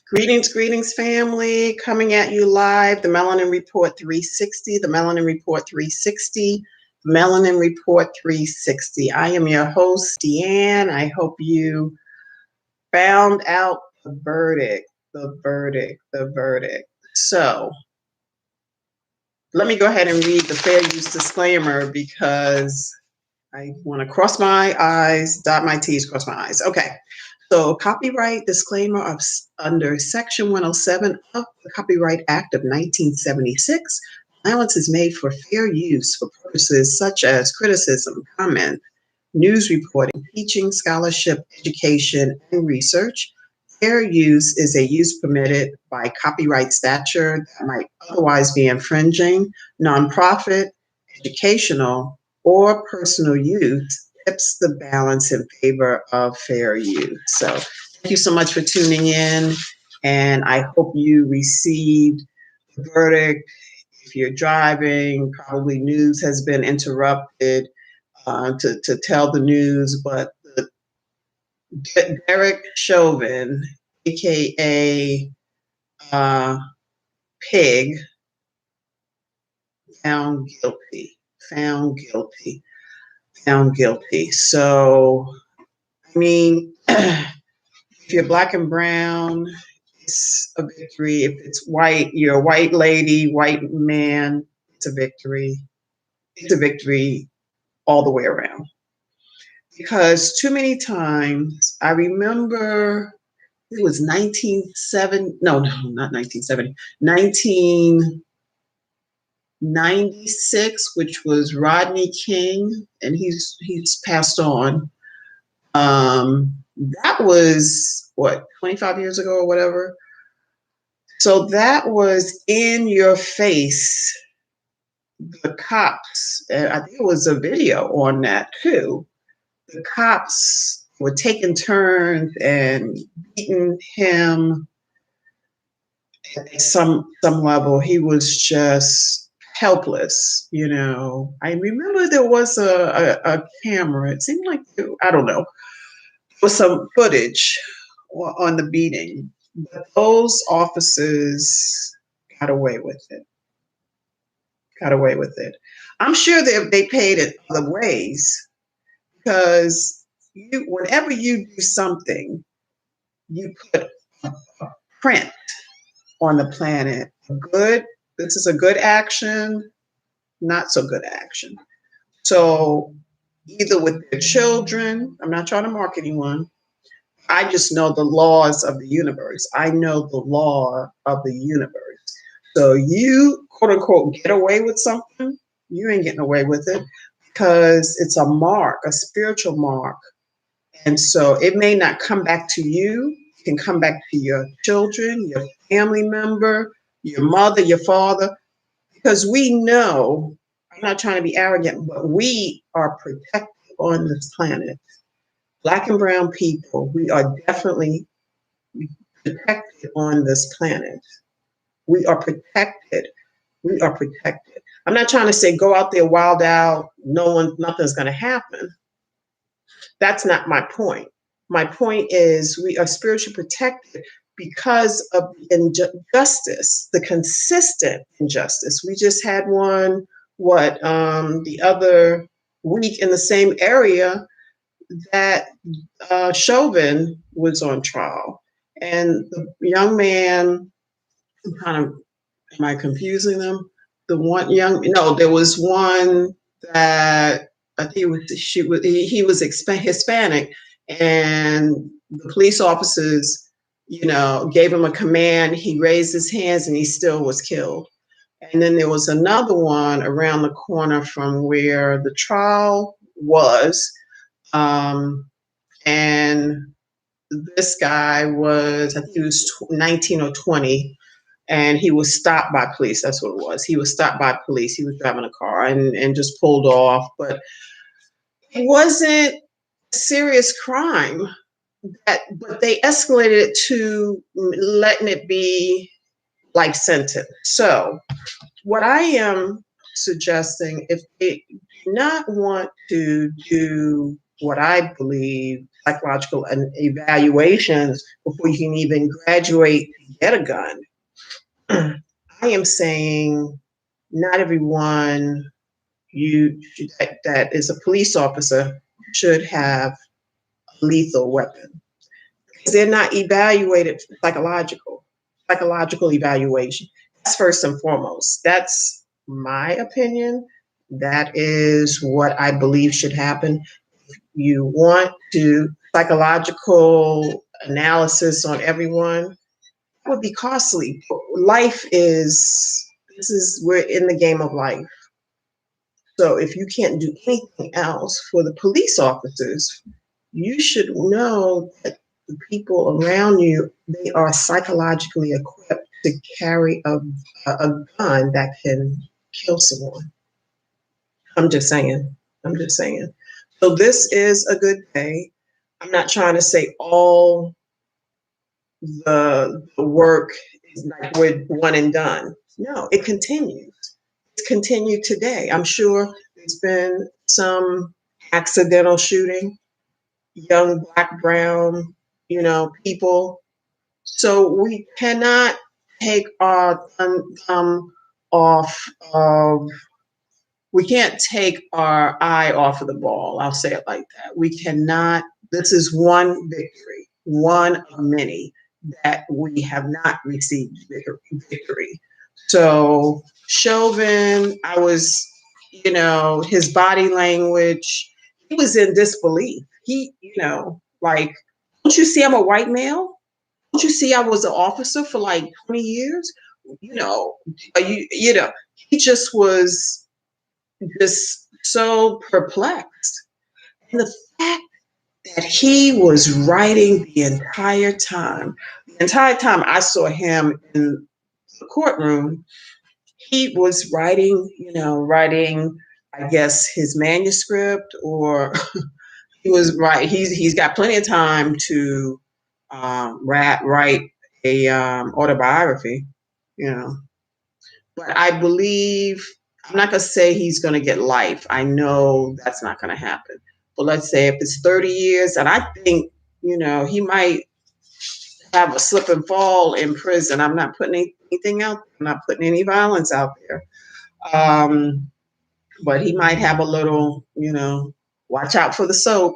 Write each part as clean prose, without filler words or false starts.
Greetings, greetings, family. Coming at you live, the Melanin Report 360, the Melanin Report 360, Melanin Report 360. I am your host, Deanne. I hope you found out the verdict, the verdict, the verdict. So let me go ahead and read the fair use disclaimer because I want to cross my I's, dot my T's, cross my I's. Okay. So copyright disclaimer under Section 107 of the Copyright Act of 1976, violence is made for fair use for purposes such as criticism, comment, news reporting, teaching, scholarship, education, and research. Fair use is a use permitted by copyright statute that might otherwise be infringing. Nonprofit, educational, or personal use tips the balance in favor of fair use. So thank you so much for tuning in, and I hope you received the verdict. If you're driving, probably news has been interrupted to tell the news, but Derek Chauvin, aka Pig, found guilty, found guilty, found guilty. So, I mean, if you're black and brown, it's a victory. If it's white, you're a white lady, white man, it's a victory. It's a victory all the way around. Because too many times, I remember it was 1970, no, not 1970, 1996, which was Rodney King, and he's passed on. That was what, 25 years ago or whatever. So that was in your face. The cops, I think it was a video on that too. The cops were taking turns and beating him at some level. He was just helpless, you know. I remember there was a camera. It seemed like, I don't know, was some footage on the beating. But those officers got away with it. Got away with it. I'm sure they paid it other ways, because whenever you do something, you put a print on the planet. This is a good action, not so good action. So either with their children, I'm not trying to mark anyone. I just know the laws of the universe. I know the law of the universe. So you, quote unquote, get away with something, you ain't getting away with it, because it's a mark, a spiritual mark. And so it may not come back to you. It can come back to your children, your family member, your mother, your father, because we know, I'm not trying to be arrogant, but we are protected on this planet. Black and brown people, we are definitely protected on this planet. We are protected. We are protected. I'm not trying to say go out there wild out, nothing's going to happen. That's not my point. My point is we are spiritually protected because of injustice, the consistent injustice. We just had one, the other week in the same area, that Chauvin was on trial. And the young man, am I confusing them? There was one that I think he was Hispanic, and the police officers, gave him a command. He raised his hands and he still was killed. And then there was another one around the corner from where the trial was. And this guy was, I think he was 19 or 20, and he was stopped by police. That's what it was. He was stopped by police. He was driving a car and just pulled off. But it wasn't a serious crime. But they escalated it to letting it be life sentence. So what I am suggesting, if they do not want to do what I believe, psychological evaluations before you can even graduate and get a gun. I am saying not everyone that is a police officer should have a lethal weapon, because they're not evaluated psychological evaluation. That's first and foremost. That's my opinion. That is what I believe should happen. You want to psychological analysis on everyone, it would be costly. Life is this is we're in the game of life. So if you can't do anything else for the police officers, you should know that the people around you, they are psychologically equipped to carry a gun that can kill someone. I'm just saying. I'm just saying. So this is a good day. I'm not trying to say all the work is like we're one and done. No, it continues. It's continued today. I'm sure there's been some accidental shooting, young black, brown, people. So we cannot take our thumb off of we can't take our eye off of the ball. I'll say it like that. We cannot, this is one victory, one of many that we have not received victory. So Chauvin, his body language, he was in disbelief. Like, don't you see I'm a white male? Don't you see I was an officer for like 20 years? You know, he just was just so perplexed. And the fact that he was writing the entire time I saw him in the courtroom, he was writing, I guess, his manuscript, or he's got plenty of time to write a autobiography, you know. But I believe, I'm not going to say he's going to get life. I know that's not going to happen. But let's say if it's 30 years, and I think, he might have a slip and fall in prison. I'm not putting anything out. I'm not putting any violence out there. But he might have a little, watch out for the soap,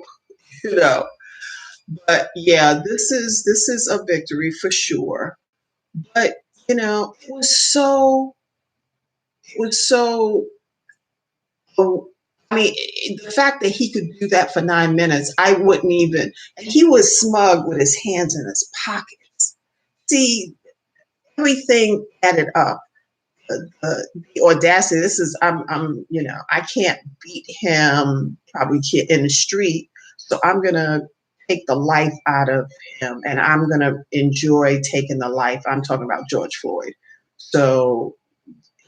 you know. But yeah, this is a victory for sure. But it was so I mean, the fact that he could do that for 9 minutes, I wouldn't even. And he was smug with his hands in his pockets. See, everything added up. The audacity. This is, I can't beat him probably in the street, so I'm gonna take the life out of him, and I'm gonna enjoy taking the life. I'm talking about George Floyd. So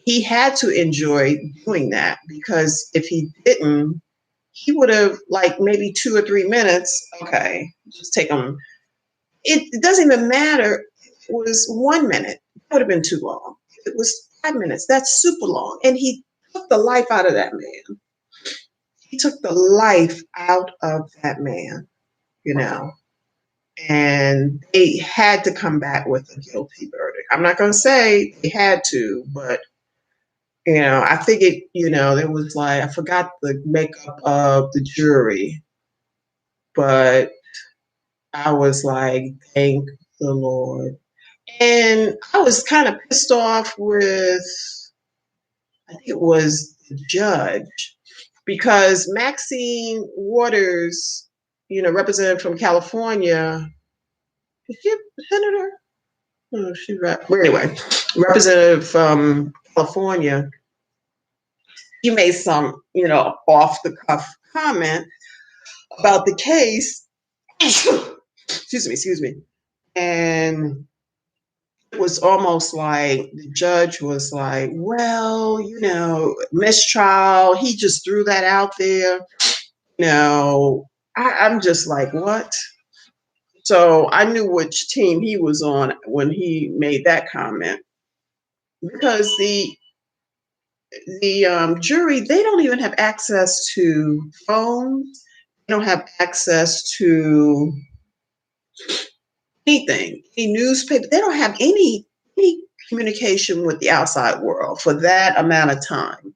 he had to enjoy doing that, because if he didn't, he would have, like, maybe 2 or 3 minutes. Okay, just take him. It doesn't even matter. It was 1 minute. That would have been too long. It was 5 minutes. That's super long. And he took the life out of that man. He took the life out of that man, you know. And they had to come back with a guilty verdict. I'm not going to say they had to, but I think it was like, I forgot the makeup of the jury, but I was like, thank the Lord. And I was kind of pissed off with, I think it was the judge, because Maxine Waters, representative from California, is she a senator? Oh, well, anyway, representative from California, he made some, off the cuff comment about the case. Excuse me. And it was almost like the judge was like, well, mistrial. He just threw that out there. I'm just like, what? So I knew which team he was on when he made that comment, because the jury, they don't even have access to phones. don't have access to anything, any newspaper. They don't have any communication with the outside world for that amount of time.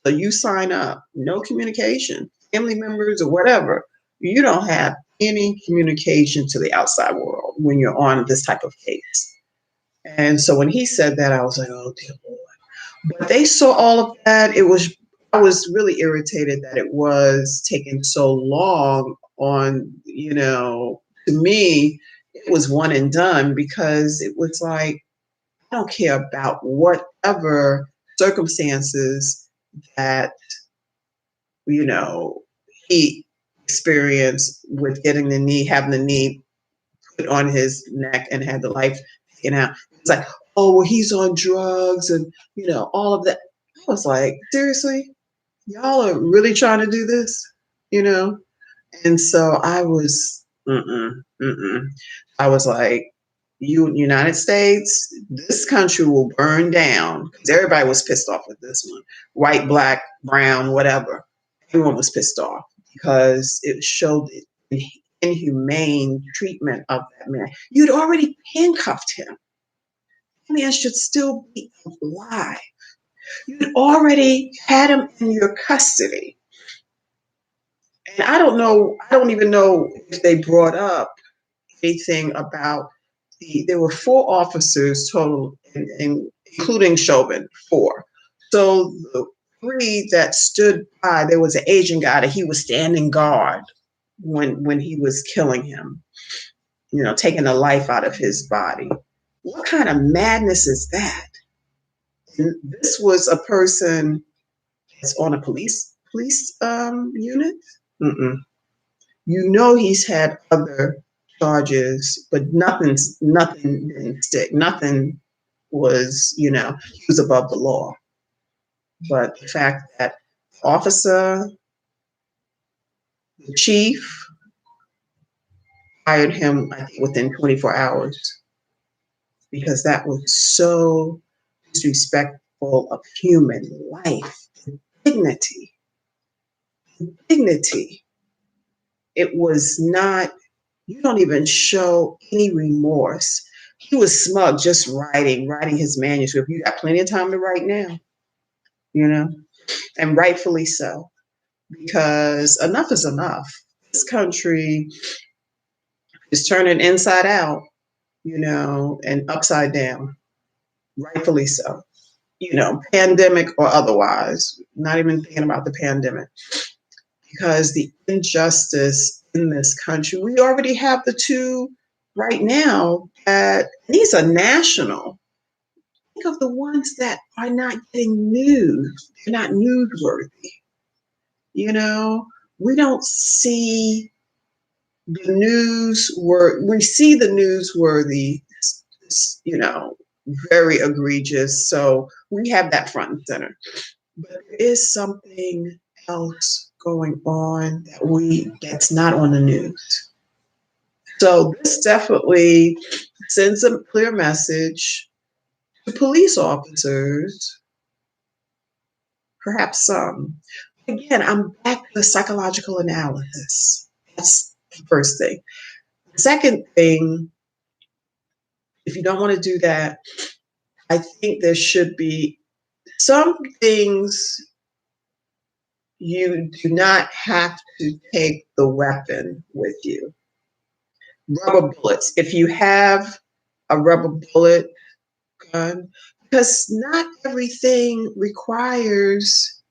So you sign up, no communication, family members or whatever. You don't have any communication to the outside world when you're on this type of case. And so when he said that, I was like, oh dear Lord. But they saw all of that. I was really irritated that it was taking so long on, to me, it was one and done because it was like, I don't care about whatever circumstances that, you know, he experienced with getting having the knee put on his neck and had the life taken out. It's like, oh, well, he's on drugs and, all of that. I was like, seriously? Y'all are really trying to do this? You know? And so I was, I was like, United States, this country will burn down because everybody was pissed off with this one. White, black, brown, whatever. Everyone was pissed off because it showed the inhumane treatment of that man. You'd already handcuffed him. That man should still be alive. You'd already had him in your custody. And I don't even know if they brought up anything about there were 4 officers total, including Chauvin, 4. So the 3 that stood by, there was an Asian guy that he was standing guard when he was killing him, taking the life out of his body. What kind of madness is that? And this was a person that's on a police unit. Mm-mm. He's had other charges, but nothing didn't stick. Nothing was, he was above the law. But the fact that the officer, the chief, hired him, I think, within 24 hours because that was so disrespectful of human life, dignity. Dignity. It was not, you don't even show any remorse. He was smug, just writing his manuscript. You got plenty of time to write now, and rightfully so, because enough is enough. This country is turning inside out, and upside down, rightfully so. Pandemic or otherwise, not even thinking about the pandemic, because the injustice in this country, we already have the 2 right now that these are national. Think of the ones that are not getting news. They're not newsworthy. We don't see the we see the newsworthy, very egregious. So we have that front and center. But there is something else going on that's not on the news. So this definitely sends a clear message to police officers, perhaps some. Again, I'm back to the psychological analysis. That's the first thing. The second thing, if you don't want to do that, I think there should be some things you do not have to take the weapon with you. Rubber bullets. If you have a rubber bullet gun, because not everything requires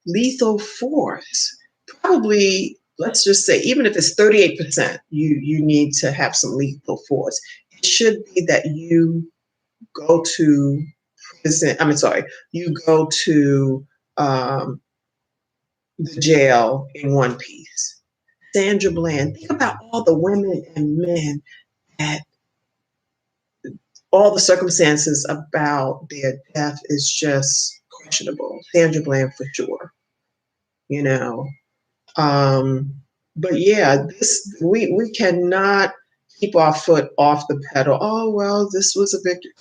lethal force. Probably, let's just say, even if it's 38%, you need to have some lethal force. It should be that you go to prison. You go to the jail in one piece. Sandra Bland, think about all the women and men that all the circumstances about their death is just questionable. Sandra Bland for sure. But yeah, we cannot keep our foot off the pedal. Oh well, this was a victory.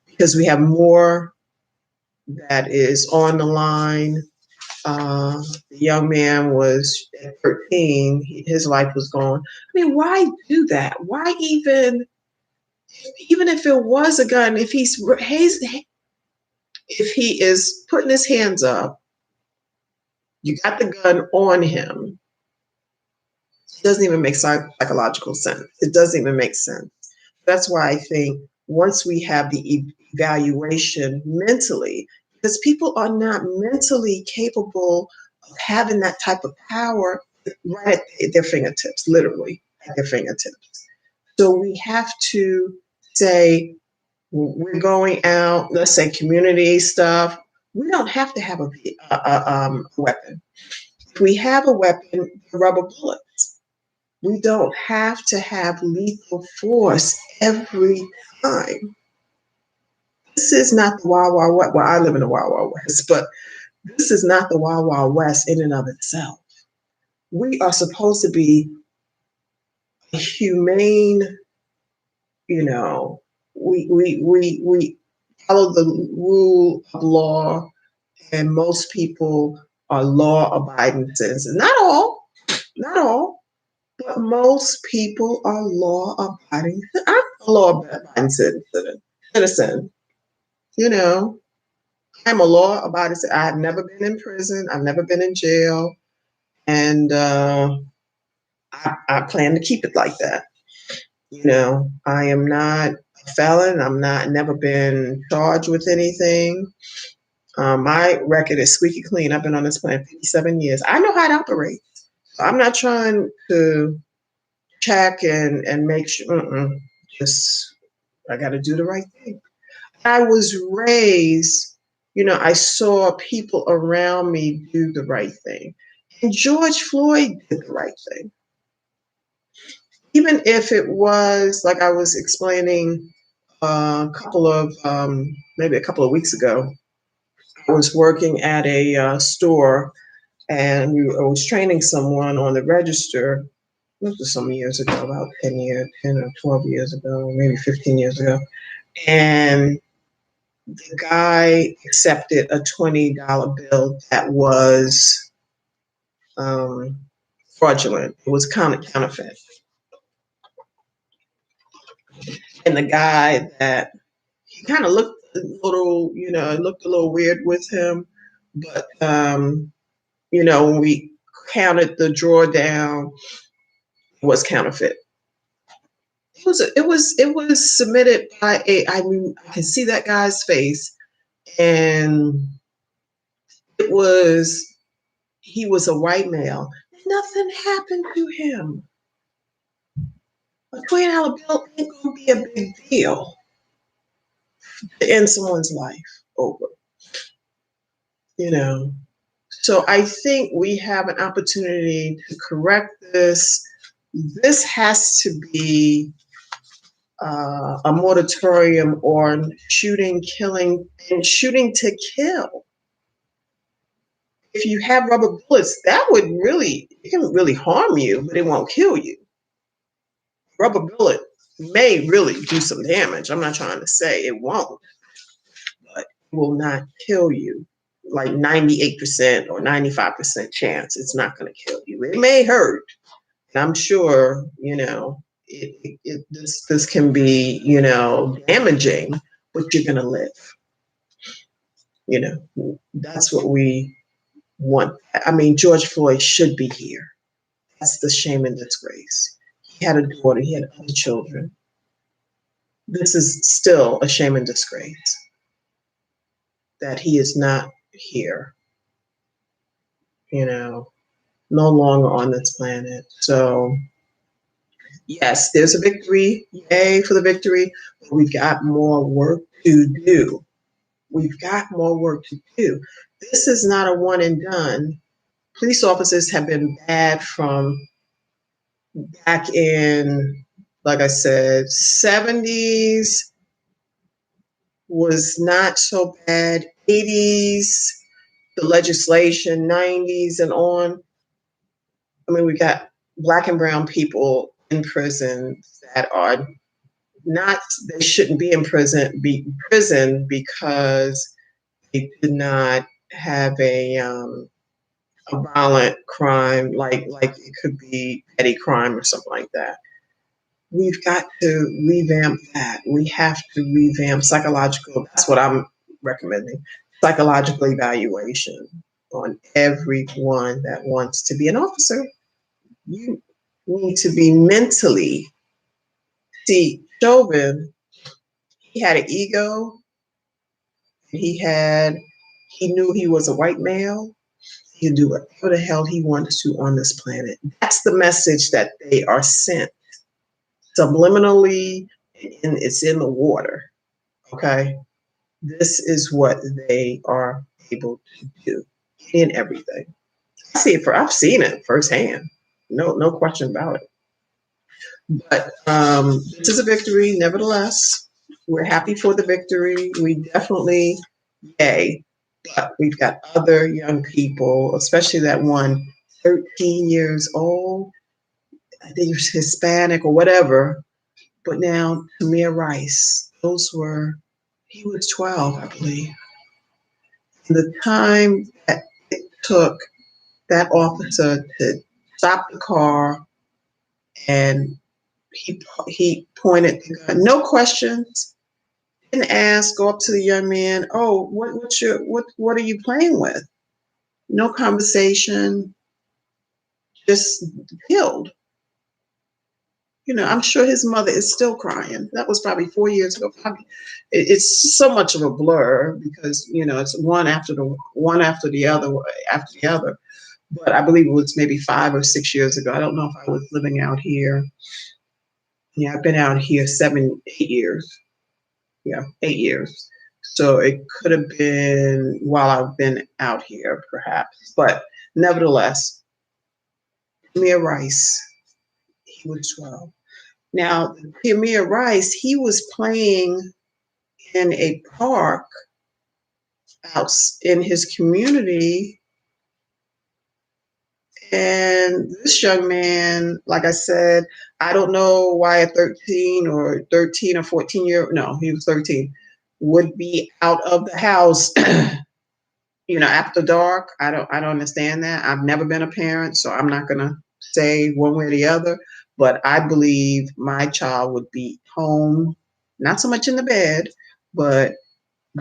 Because we have more that is on the line. The young man was at 13, his life was gone. I mean, why do that? Why even if it was a gun, if he is putting his hands up, you got the gun on him. It doesn't even make psychological sense. It doesn't even make sense. That's why I think once we have the evaluation mentally, because people are not mentally capable of having that type of power right at their fingertips, literally at their fingertips. So we have to say, we're going out, let's say community stuff. We don't have to have a weapon. If we have a weapon, rubber bullets. We don't have to have lethal force every time. This is not the Wild Wild West. Well, I live in the Wild Wild West, but this is not the Wild Wild West in and of itself. We are supposed to be humane, you know, we follow the rule of law, and most people are law abiding citizens. Not all, but most people are law abiding. I'm a law abiding citizen. You know, I'm a law abiding citizen. I've never been in prison. I've never been in jail, and I plan to keep it like that. You know, I am not a felon. I'm not never been charged with anything. My record is squeaky clean. I've been on this planet 57 years. I know how it operates. I'm not trying to check and make sure. Just I got to do the right thing. I was raised, I saw people around me do the right thing. And George Floyd did the right thing. Even if it was, like I was explaining maybe a couple of weeks ago, I was working at a store, and I was training someone on the register. This was some years ago, about 10 or 12 years ago, maybe 15 years ago. And the guy accepted a $20 bill that was fraudulent. It was counterfeit. And the guy that he kind of looked a little, it looked a little weird with him. But, when we counted the drawdown, it was counterfeit. It was submitted by I can see that guy's face, and he was a white male. Nothing happened to him. A $20 bill ain't gonna be a big deal to end someone's life over, you know. So I think we have an opportunity to correct this. This has to be a moratorium on shooting, killing, and shooting to kill. If you have rubber bullets, it can really harm you, but it won't kill you. Rubber bullet may really do some damage. I'm not trying to say it won't, but it will not kill you. Like 98% or 95% chance it's not going to kill you. It may hurt. And I'm sure, this can be, damaging, but you're going to live. That's what we want. I mean, George Floyd should be here. That's the shame and disgrace. He had a daughter, he had other children. This is still a shame and disgrace that he is not here, no longer on this planet. So, yes, there's a victory. Yay for the victory. But we've got more work to do. We've got more work to do. This is not a one and done. Police officers have been bad from back in, like I said, 70s was not so bad. 80s, the legislation, 90s and on. I mean, we got Black and brown people in prison that are not, they shouldn't be in prison because they did not have a violent crime, like it could be petty crime or something like that. We've got to revamp that. We have to revamp psychological. That's what I'm recommending. Psychological evaluation on everyone that wants to be an officer. You need to be mentally. See, Chauvin, he had an ego. He knew he was a white male. He could do whatever the hell he wants to on this planet. That's the message that they are sent subliminally, and it's in the water. Okay, this is what they are able to do in everything. I've seen it firsthand. No question about it. But this is a victory, nevertheless. We're happy for the victory. We definitely, yay. But we've got other young people, especially that one 13 years old. I think he was Hispanic or whatever. But now, Tamir Rice, he was 12, I believe. The time that it took that officer to stop the car and he pointed the gun, no questions, didn't ask, go up to the young man, oh, what are you playing with? No conversation, just killed. I'm sure his mother is still crying. That was probably 4 years ago. Probably, it's so much of a blur because it's one after the other. But I believe it was maybe 5 or 6 years ago. I don't know if I was living out here. Yeah, I've been out here 7, 8 years. Yeah, 8 years. So it could have been while I've been out here, perhaps. But nevertheless, Tamir Rice, he was 12. Now, Tamir Rice, he was playing in a park out in his community. And this young man, like I said, I don't know why a 13 or 14 no, he was 13, would be out of the house, after dark. I don't understand that. I've never been a parent, so I'm not gonna say one way or the other. But I believe my child would be home, not so much in the bed, but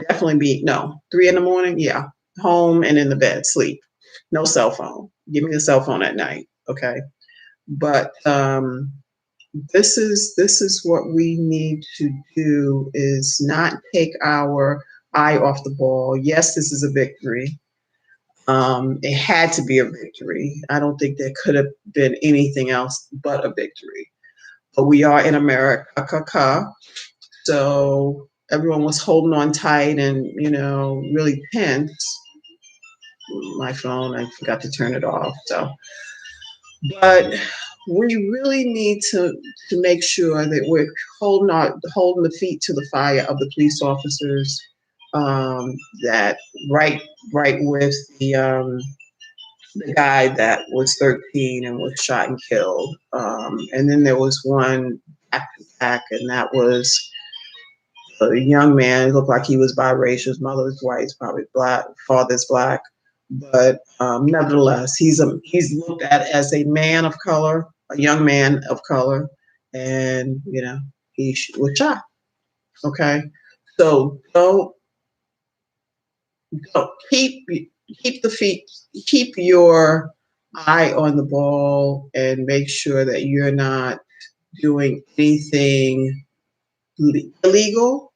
definitely be no 3 in the morning. Yeah, home and in the bed, sleep. No cell phone. Give me the cell phone at night, okay? But this is what we need to do: is not take our eye off the ball. Yes, this is a victory. It had to be a victory. I don't think there could have been anything else but a victory. But we are in America, so everyone was holding on tight and really tense. My phone, I forgot to turn it off. So, but we really need to make sure that we're holding the feet to the fire of the police officers. That right with the guy that was 13 and was shot and killed. And then there was one back, and that was a young man. He looked like he was biracial. His mother was white, he's probably black, father's black. But nevertheless, he's looked at as a man of color, a young man of color, and he was shot. Okay, so don't keep your eye on the ball and make sure that you're not doing anything illegal.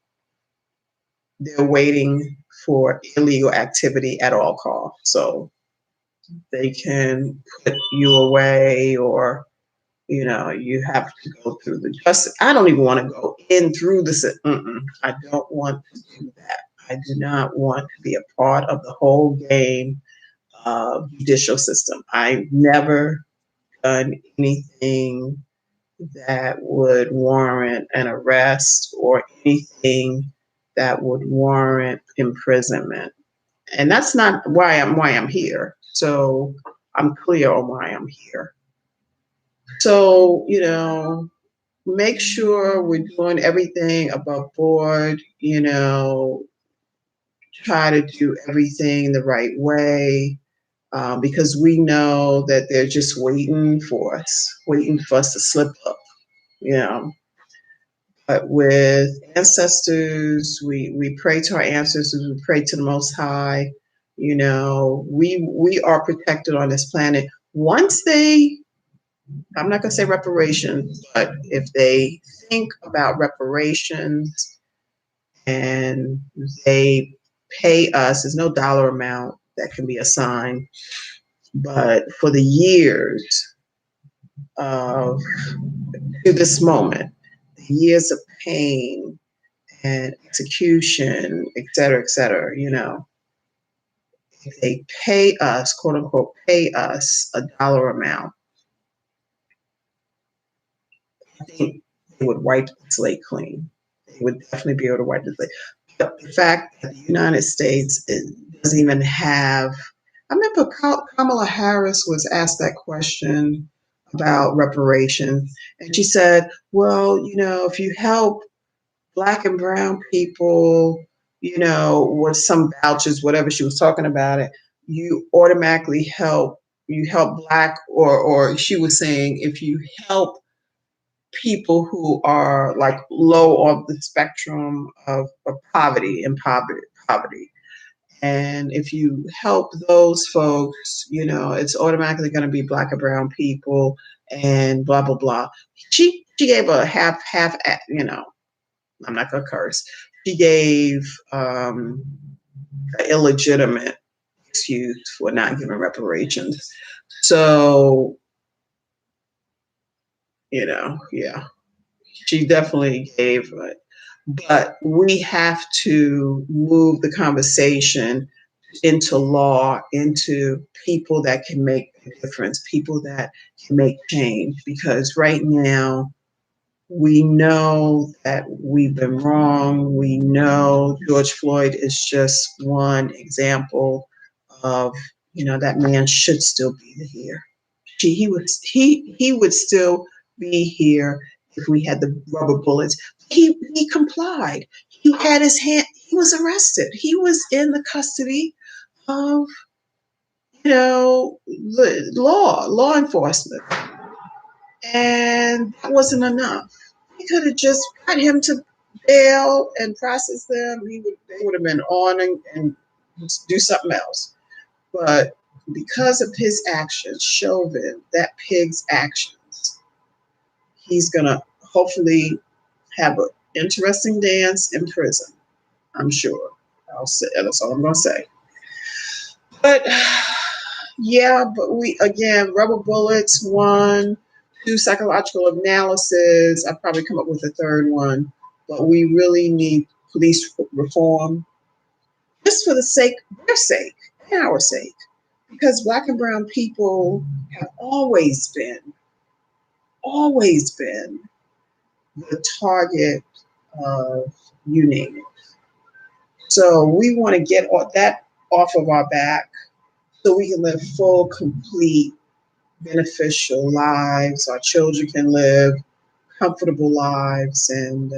They're waiting for illegal activity at all costs. So they can put you away, or you have to go through the justice. I don't even want to go in through the. I don't want to do that. I do not want to be a part of the whole game of judicial system. I've never done anything that would warrant an arrest or anything that would warrant imprisonment. And that's not why I'm here. So I'm clear on why I'm here. So, make sure we're doing everything above board, try to do everything the right way. because we know that they're just waiting for us to slip up, you know. But with ancestors, we pray to our ancestors, we pray to the Most High. You know, we are protected on this planet. Once they, I'm not going to say reparations, but if they think about reparations and they pay us, there's no dollar amount that can be assigned, but for the years of to this moment, the years of pain and execution, et cetera, you know, if they pay us, quote unquote, pay us a dollar amount, I think they would wipe the slate clean. They would definitely be able to wipe the slate. But the fact that the United States doesn't even have, I remember Kamala Harris was asked that question about reparations, and she said, well, you know, if you help Black and brown people, you know, with some vouchers, whatever she was talking about it, you automatically you help Black, or she was saying, if you help people who are like low on the spectrum of poverty. And if you help those folks, you know, it's automatically going to be Black and brown people and blah, blah, blah. She gave a half, you know, I'm not going to curse. She gave an illegitimate excuse for not giving reparations. So, you know, yeah, she definitely gave it. But we have to move the conversation into law, into people that can make a difference, people that can make change. Because right now, we know that we've been wrong. We know George Floyd is just one example of, you know, that man should still be here. He would still be here if we had the rubber bullets. He complied. He had his hand. He was arrested. He was in the custody of, you know, the law enforcement, and that wasn't enough. He could have just got him to bail and process them. They would have been on and do something else. But because of his actions, Chauvin, that pig's actions, he's gonna hopefully have an interesting dance in prison. I'm sure. I'll say that's all I'm gonna say. But yeah, but we again, rubber bullets, one, two, psychological analysis. I'll probably come up with a third one. But we really need police reform, just for the sake, their sake, and our sake. Because Black and brown people have always been the target of, you name it. So we want to get that off of our back so we can live full, complete, beneficial lives. Our children can live comfortable lives, and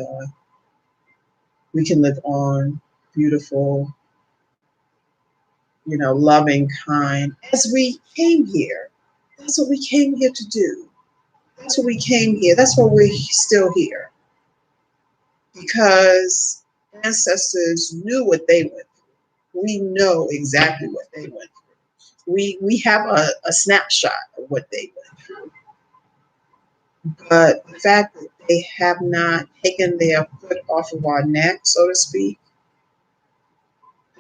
we can live on beautiful, you know, loving, kind, as we came here. That's what we came here to do. That's what we came here. That's why we're still here. Because ancestors knew what they went through. We know exactly what they went through. We have a snapshot of what they went through. But the fact that they have not taken their foot off of our neck, so to speak,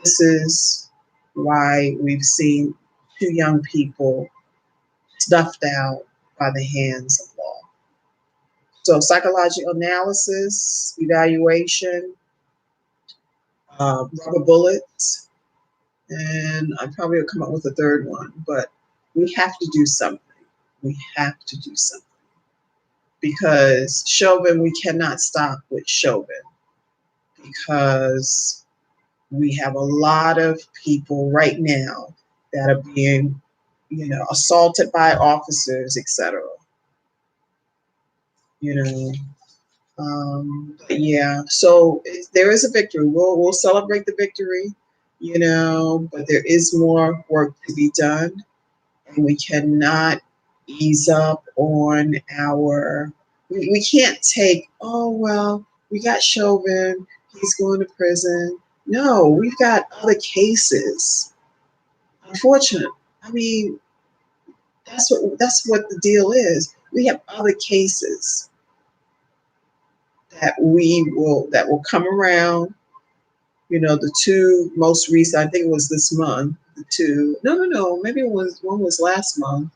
this is why we've seen two young people snuffed out by the hands of law. So psychological analysis, evaluation, rubber bullets, and I probably will come up with a third one, but we have to do something. We have to do something. Because Chauvin, we cannot stop with Chauvin, because we have a lot of people right now that are being, you know, assaulted by officers, etc. You know, but yeah. So there is a victory. We'll celebrate the victory. but there is more work to be done, and we cannot ease up on we can't take, oh, well, we got Chauvin, he's going to prison. No, we've got other cases. Unfortunate. I mean, that's what the deal is. We have other cases that will come around. The two most recent, I think it was this month. The two, no, maybe one was last month.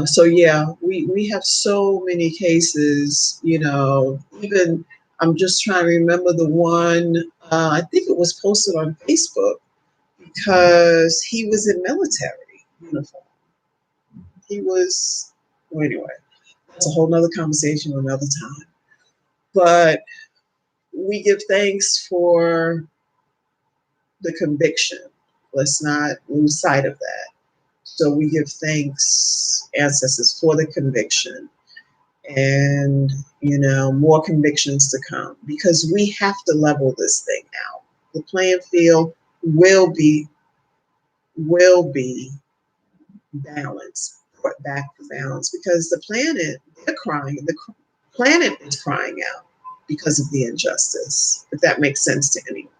So yeah, we have so many cases. Even I'm just trying to remember the one. I think it was posted on Facebook because he was in military uniform. He was. Well, anyway, that's a whole nother conversation another time. But we give thanks for the conviction. Let's not lose sight of that. So we give thanks, ancestors, for the conviction, and more convictions to come, because we have to level this thing out. The playing field will be will be balanced, brought back to balance, because the planet, they're crying. The planet is crying out because of the injustice. If that makes sense to anyone.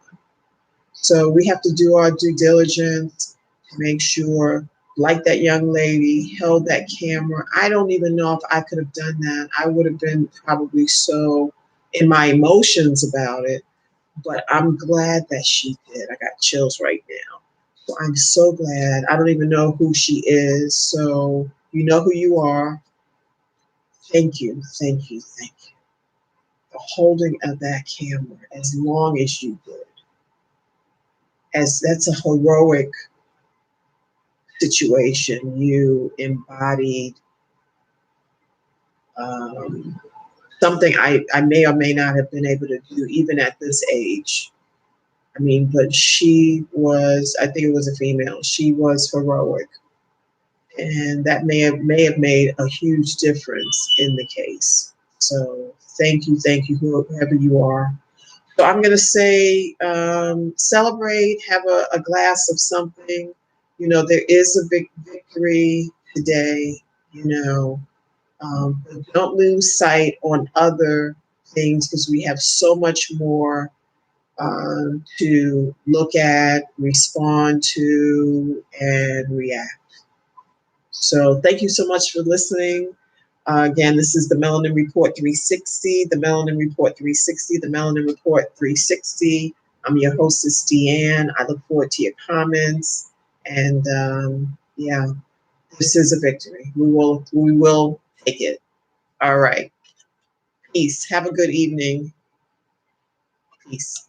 So we have to do our due diligence to make sure, like that young lady held that camera. I don't even know if I could have done that. I would have been probably so in my emotions about it, but I'm glad that she did. I got chills right now. So I'm so glad. I don't even know who she is. So you know who you are. Thank you, thank you, thank you for holding of that camera as long as you did. As that's a heroic situation. You embodied um, something I may or may not have been able to do even at this age. I mean, but she was, I think it was a female, she was heroic. And that may have made a huge difference in the case. So thank you, whoever you are. So I'm going to say celebrate, have a glass of something. There is a big victory today, but don't lose sight on other things, because we have so much more to look at, respond to, and react. So thank you so much for listening. Again, this is the Melanin Report 360, the Melanin Report 360, the Melanin Report 360. I'm your hostess, Deanne. I look forward to your comments. And yeah, this is a victory. We will take it. All right. Peace. Have a good evening. Peace.